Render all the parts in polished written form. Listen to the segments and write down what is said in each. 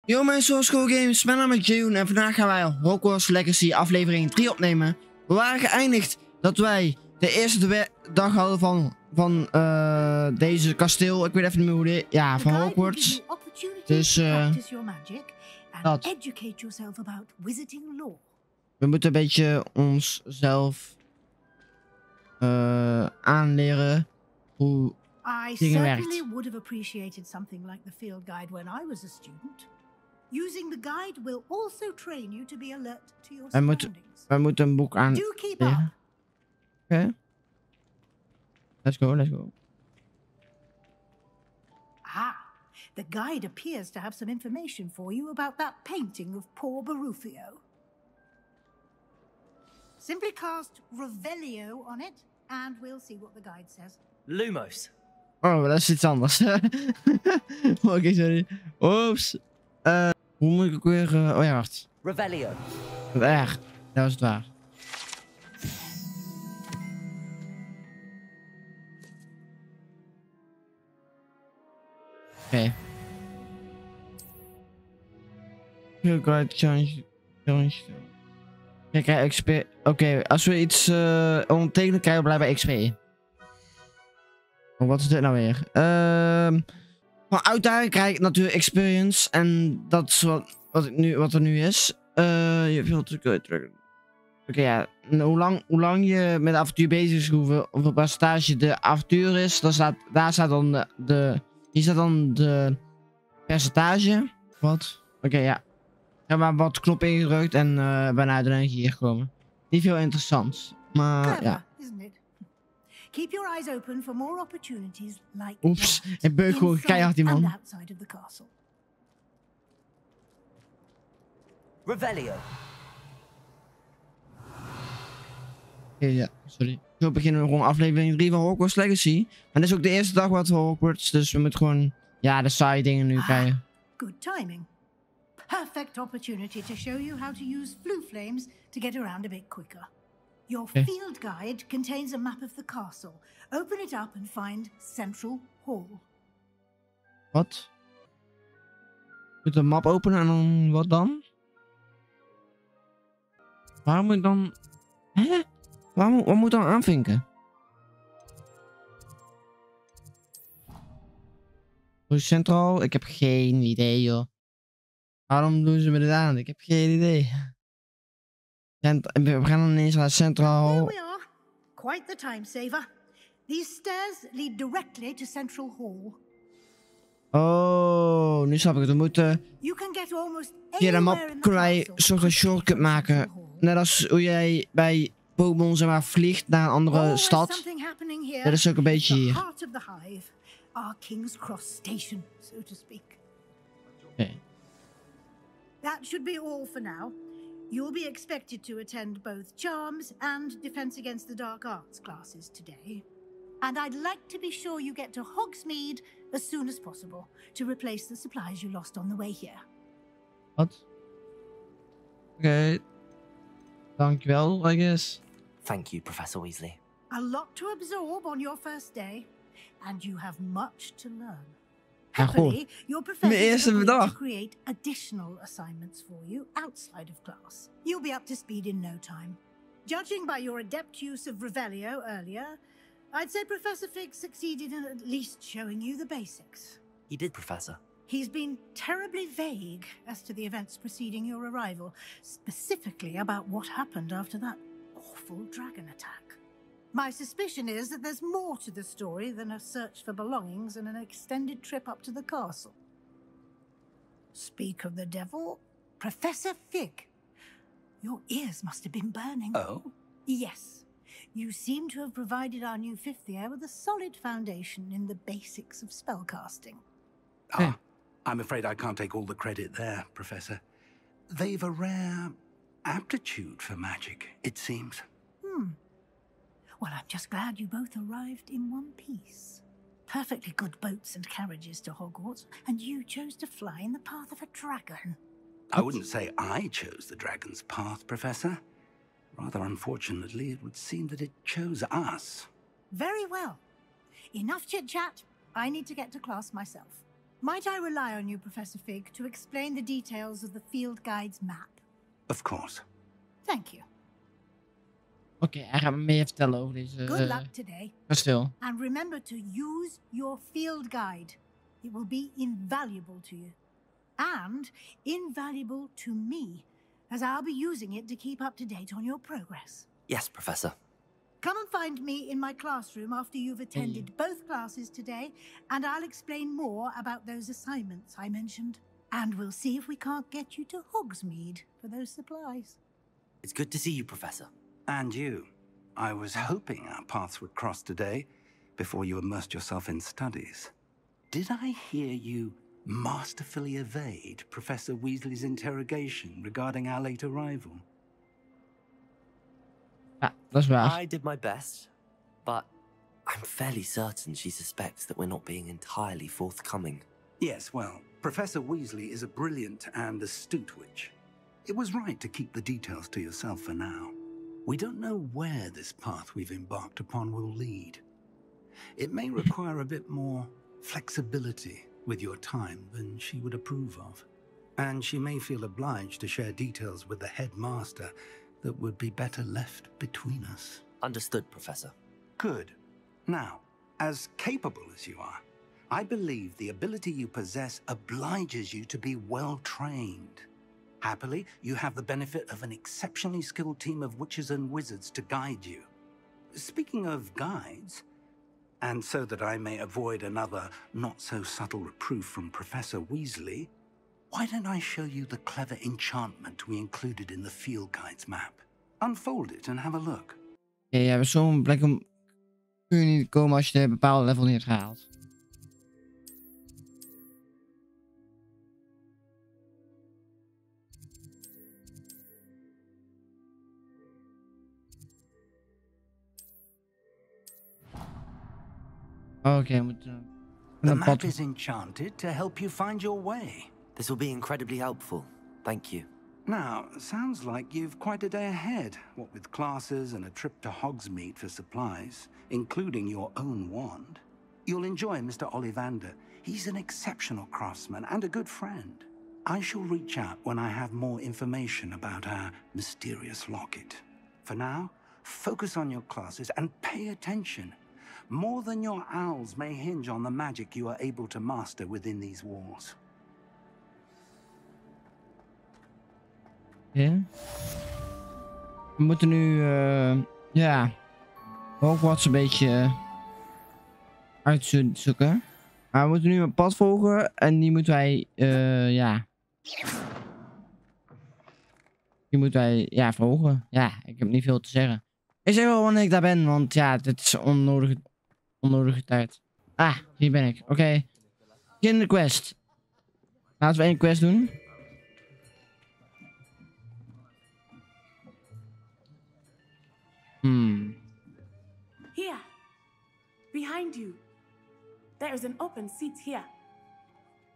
Yo mensen, Games, mijn naam is Ceyhun en vandaag gaan wij Hogwarts Legacy aflevering 3 opnemen. We waren geëindigd dat wij de eerste dag hadden van deze kasteel. Ik weet even niet meer hoe dit... Ja, van Hogwarts. Dus dat. We moeten een beetje onszelf aanleren hoe dingen werkt. Using the guide will also train you to be alert to your surroundings. Wij moeten een boek aan. Do keep up. Oké. Let's go, let's go. Ah, the guide appears to have some information for you about that painting of poor Barufio. Simply cast Revelio on it and we'll see what the guide says. Lumos. Oh, dat is iets anders. Oké, sorry. Oeps. Hoe moet ik ook weer... oh ja, wacht. Revelio. Dat was het waar. Oké. Kijk, XP. Oké, als we iets ondertekenen krijgen, blijven bij XP. Oh, wat is dit nou weer? Van uitdaging krijg ik natuurlijk experience. En dat is wat er nu is. Je wilt natuurlijk... Oké, ja. Hoe lang je met de avontuur bezig is, hoeveel percentage de avontuur is. Daar staat dan hier staat dan de percentage. Wat? Oké, ja. Ik heb maar wat knop ingedrukt en ben uit de energie gekomen. Niet veel interessants. Maar ja. Keep your eyes open for more opportunities like Oeps, ik beuk gewoon keihard die man. Revelio. Ja, sorry. Zo beginnen we gewoon aflevering 3 van Hogwarts Legacy. En dit is ook de eerste dag wat we Hogwarts, dus we moeten gewoon, ja, de saaie dingen nu krijgen. Good timing. Perfect opportunity to show you how to use flue flames to get around a bit quicker. Your field guide contains a map of the castle. Open it up and find Central Hall. Wat? Ik moet de map openen en dan wat dan? Waarom moet ik dan... Hè? Wat moet ik dan aanvinken? Centraal? Ik heb geen idee, joh. Waarom doen ze me dit aan? Ik heb geen idee. We gaan dan ineens naar Centraal. Here we are. Quite the time saver. These stairs lead directly to Central Hall. Oh, nu snap ik het. We moeten via de map kunnen wij een soort van shortcut maken. Net als hoe jij bij Pokémon zeg maar vliegt naar een andere stad. Dat is ook een beetje hier. Our King's Cross station, so to speak. Okay. That should be all for now. You'll be expected to attend both Charms and Defense Against the Dark Arts classes today. And I'd like to be sure you get to Hogsmeade as soon as possible to replace the supplies you lost on the way here. Wat? Oké. Dankjewel, I guess. Thank you, Professor Weasley. A lot to absorb on your first day, and you have much to learn. Ja, Happily, your professors Mijn agreed dag. to create additional assignments for you outside of class. You'll be up to speed in no time. Judging by your adept use of Revelio earlier, I'd say Professor Fig succeeded in at least showing you the basics. He did, Professor. He's been terribly vague as to the events preceding your arrival, specifically about what happened after that awful dragon attack. My suspicion is that there's more to the story than a search for belongings and an extended trip up to the castle. Speak of the devil, Professor Fig. Your ears must have been burning. Oh? Yes. You seem to have provided our new fifth year with a solid foundation in the basics of spellcasting. Ah, I'm afraid I can't take all the credit there, Professor. They've a rare aptitude for magic, it seems. Well, I'm just glad you both arrived in one piece. Perfectly good boats and carriages to Hogwarts, and you chose to fly in the path of a dragon. I wouldn't say I chose the dragon's path, Professor. Rather unfortunately, it would seem that it chose us. Very well. Enough chit-chat. I need to get to class myself. Might I rely on you, Professor Fig, to explain the details of the field guide's map? Of course. Thank you. Oké, hij gaat me meer vertellen over deze Good luck today. kasteel. And remember to use your field guide. It will be invaluable to you. And invaluable to me, as I'll be using it to keep up to date on your progress. Yes, Professor. Come and find me in my classroom after you've attended both classes today, and I'll explain more about those assignments I mentioned. And we'll see if we can't get you to Hogsmeade for those supplies. It's good to see you, Professor. And you. I was hoping our paths would cross today, before you immersed yourself in studies. Did I hear you masterfully evade Professor Weasley's interrogation regarding our late arrival? Ja, dat is waar. I did my best, but I'm fairly certain she suspects that we're not being entirely forthcoming. Yes, well, Professor Weasley is a brilliant and astute witch. It was right to keep the details to yourself for now. We don't know where this path we've embarked upon will lead. It may require a bit more flexibility with your time than she would approve of. And she may feel obliged to share details with the headmaster that would be better left between us. Understood, Professor. Good. Now, as capable as you are, I believe the ability you possess obliges you to be well trained. Happily, you have the benefit of an exceptionally skilled team of witches and wizards to guide you. Speaking of guides, and so that I may avoid another not-so-subtle reproof from Professor Weasley, why don't I show you the clever enchantment we included in the field guide's map? Unfold it and have a look. Ja, ja, zo'n plek om kun je niet komen als je een bepaalde level niet hebt gehaald. Oké, we moeten... The map is enchanted to help you find your way. This will be incredibly helpful. Thank you. Now, sounds like you've quite a day ahead, what with classes and a trip to Hogsmeade for supplies, including your own wand. You'll enjoy Mr. Ollivander. He's an exceptional craftsman and a good friend. I shall reach out when I have more information about our mysterious locket. For now, focus on your classes and pay attention. More than your owls may hinge on the magic you are able to master within these walls. Ja. We moeten nu, ja, Hogwarts een beetje uitzoeken. Maar we moeten nu een pad volgen en die moeten wij, ja. Die moeten wij, ja, volgen. Ja, ik heb niet veel te zeggen. Ik zeg wel wanneer ik daar ben, want ja, dit is onnodige tijd. Ah, hier ben ik. Oké. Begin de quest. Laten we één quest doen. Here, behind you. There is an open seat here.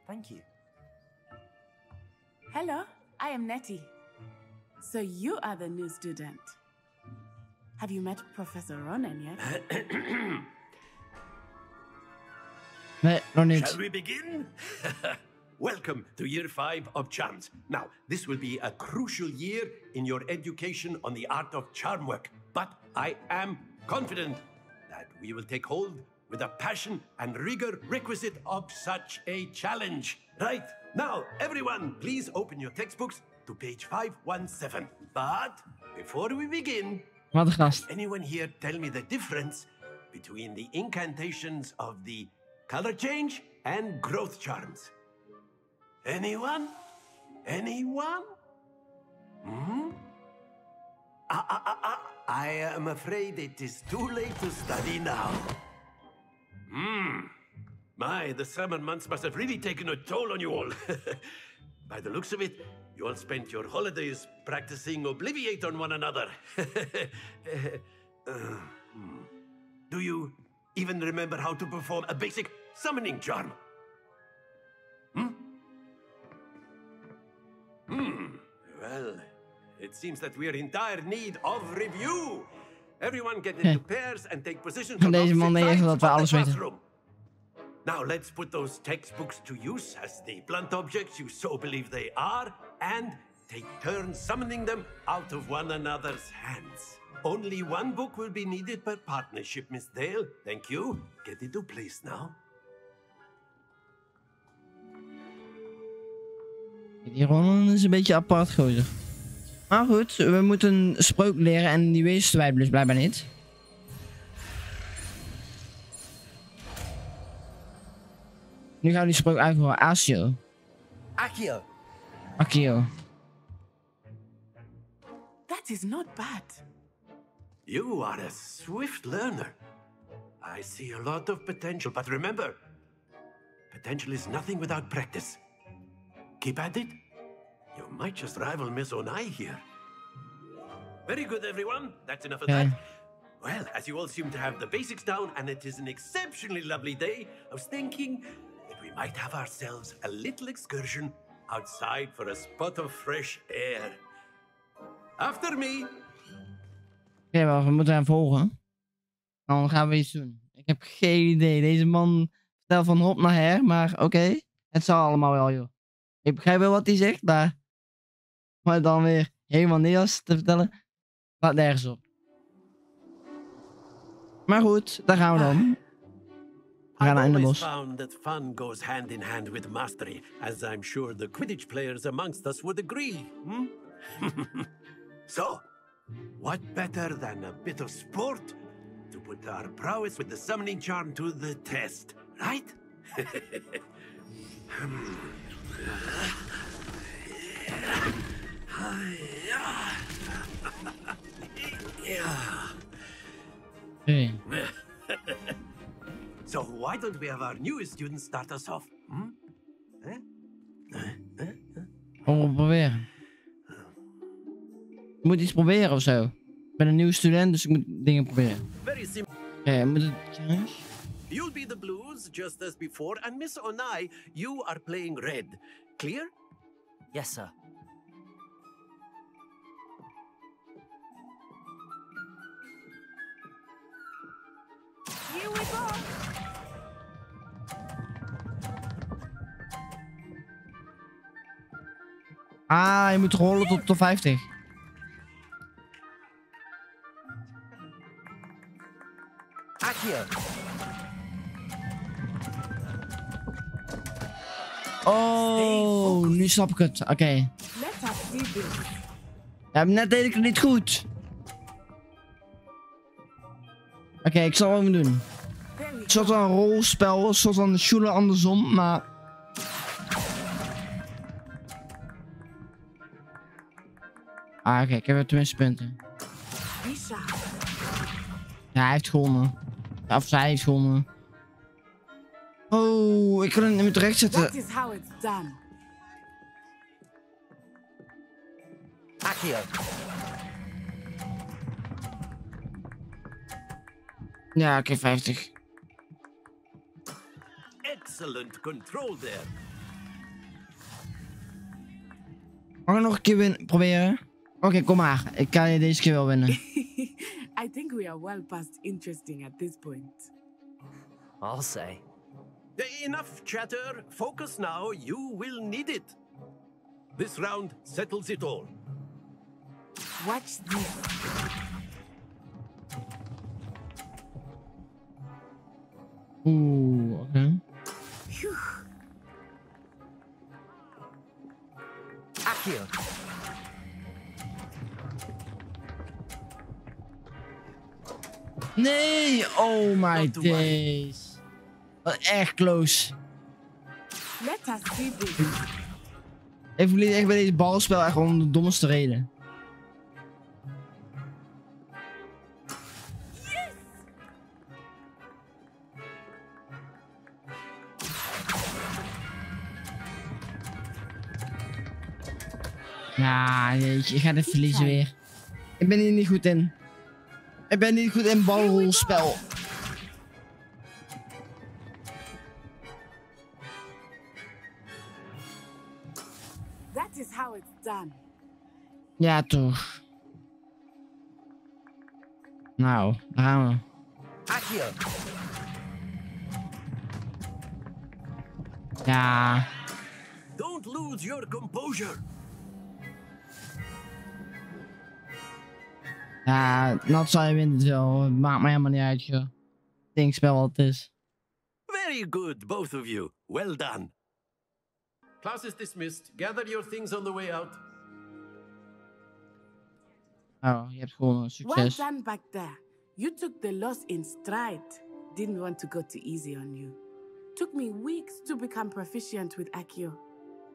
Thank you. Hello, I am Nettie. So you are the new student. Have you met Professor Ronan yet? Nee, nog niet. Shall we begin? Welcome to year 5 of charms. Now, this will be a crucial year in your education on the art of charm work. But I am confident that we will take hold with the passion and rigor requisite of such a challenge. Right, now, everyone, please open your textbooks to page 517. But before we begin, Wat een gast. anyone here tell me the difference between the incantations of the color change and growth charms? Anyone? Anyone? I am afraid it is too late to study now. My, the summer months must have really taken a toll on you all. By the looks of it, you all spent your holidays practicing Obliviate on one another. Do you even remember how to perform a basic summoning charm? Well, it seems that we are in dire need of review. Everyone get into pairs and take positions on Deze man opposite denkt echt sides dat we of the alles weten. classroom. Now let's put those textbooks to use as the blunt objects you so believe they are, and take turns summoning them out of one another's hands. Only one book will be needed per partnership, Miss Dale. Thank you. Get into place now. Die Ronan is een beetje apart, gozer. Maar goed, we moeten een spreuk leren en die wisten wij dus blijkbaar niet. Nu gaan we die spreuk uitvoeren. Asio. Accio. Akio. That is not bad. You are a swift learner. I see a lot of potential, but remember, potential is nothing without practice. Keep at it. You might just rival Miss Onai here. Very good, everyone. That's enough of that. Well, as you all seem to have the basics down, and it is an exceptionally lovely day, I was thinking that we might have ourselves a little excursion outside for a spot of fresh air. After me. Oké, we moeten hem volgen. Dan gaan we iets doen. Ik heb geen idee. Deze man vertelt van hop naar her, maar oké. Het zal allemaal wel, joh. Ik begrijp wel wat hij zegt, maar dan weer helemaal Nederlands te vertellen, gaat nergens op. Maar goed, daar gaan we dan. We gaan naar in de bos. I've always found that fun goes hand in hand with mastery, as I'm sure the Quidditch players amongst us would agree. Hmm? So, what better than a bit of sport to put our prowess with the summoning charm to the test, right? Hey. So why don't we have our newest student start us off? Hmm? Om proberen. Ik moet iets proberen of zo. Ik ben een nieuwe student, dus ik moet dingen proberen. Very simple. Oké, moet het... You'll be the blues just as before, and Miss Onai, you are playing red. Clear? Yes, sir. Here we go. Ah, je moet rollen tot de 50. Accio. Oh, nu snap ik het. Oké. Let us see this. Ja, net deed ik het niet goed. Oké, ik zal het even doen. Een soort van rolspel, een soort van Schule andersom, maar... Ah, oké, ik heb weer tenminste punten. Ja, hij heeft gewonnen. Ja, of zij heeft gewonnen. Oh, ik kan het niet meer terecht zetten. That is how it's done. Accio. Ja, oké, 50. Excellent control there. Mag ik nog een keer proberen? Oké, kom maar. Ik kan je deze keer wel winnen. I think we are well past interesting at this point. I'll say. Enough chatter. Focus now. You will need it. This round settles it all. Watch this. Oeh, oké. Accio. Nee! Oh my days. Wat echt close. Let us see this. Ik verlies echt bij deze balspel echt om de domste reden. Ja, jeetje, ik ga dit verliezen weer. Ik ben hier niet goed in. Ik ben niet goed in balrolspel. That is how it's done. Ja, toch. Nou, daar gaan we. Accio. Ja. Don't lose your composure. Ja, Natsai wint het wel. Maakt mij helemaal niet uit, joh. Denkspel wat het is. Very good, both of you. Well done. Class is dismissed. Gather your things on the way out. Oh, je hebt gewonnen. Well Succes. done back there. You took the loss in stride. Didn't want to go too easy on you. Took me weeks to become proficient with Accio.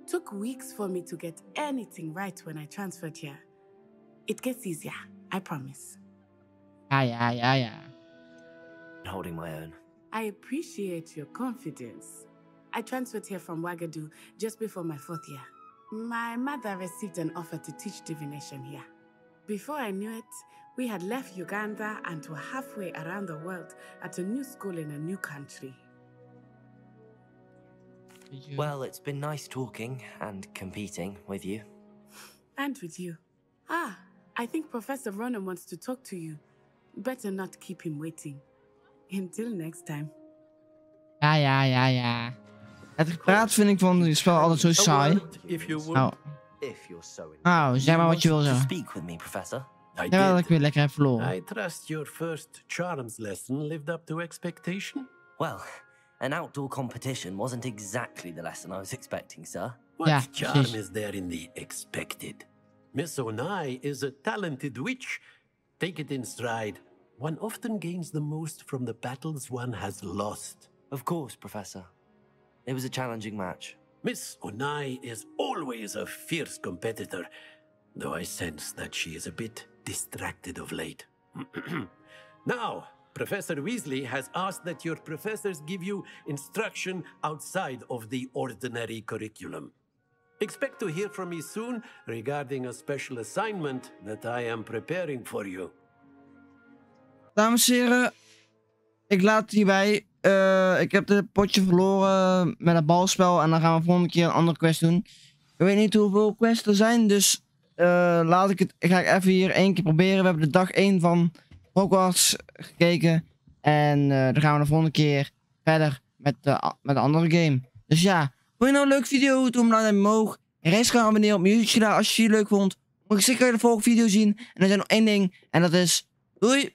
Took weeks for me to get anything right when I transferred here. It gets easier, I promise. Ja. Holding my own. I appreciate your confidence. I transferred here from Wagadu just before my 4th year. My mother received an offer to teach divination here. Before I knew it, we had left Uganda and were halfway around the world at a new school in a new country. Well, it's been nice talking and competing with you. And with you. I think Professor Ronan wants to talk to you. Better not keep him waiting. Until next time. Ja. Het gepraat vind ik van het spel altijd zo saai. Nou, zeg maar wat je wil zeggen. Speak with me, Professor. I Ja, dat did. ik weer lekker heb verloren. I trust your first charms lesson lived up to expectation. Well, an outdoor competition wasn't exactly the lesson I was expecting, sir. What Yeah, charm precies. is there in the expected? Miss Onai is a talented witch. Take it in stride. One often gains the most from the battles one has lost. Of course, Professor. It was a challenging match. Miss Onai is always a fierce competitor, though I sense that she is a bit distracted of late. Now, Professor Weasley has asked that your professors give you instruction outside of the ordinary curriculum. Expect to hear from me soon regarding a special assignment that I am preparing for you. Dames en heren, ik laat het hierbij. Ik heb het potje verloren met het balspel en dan gaan we volgende keer een andere quest doen. Ik weet niet hoeveel quests er zijn, dus ga ik even hier 1 keer proberen. We hebben de dag 1 van Hogwarts gekeken en dan gaan we de volgende keer verder met de andere game. Dus ja, vond je nou een leuke video? Doe hem duimpje omhoog. En rechts gaan abonneren op mijn YouTube kanaal als je het leuk vond. Moet ik zeker de volgende video zien. En er is nog 1 ding en dat is doei!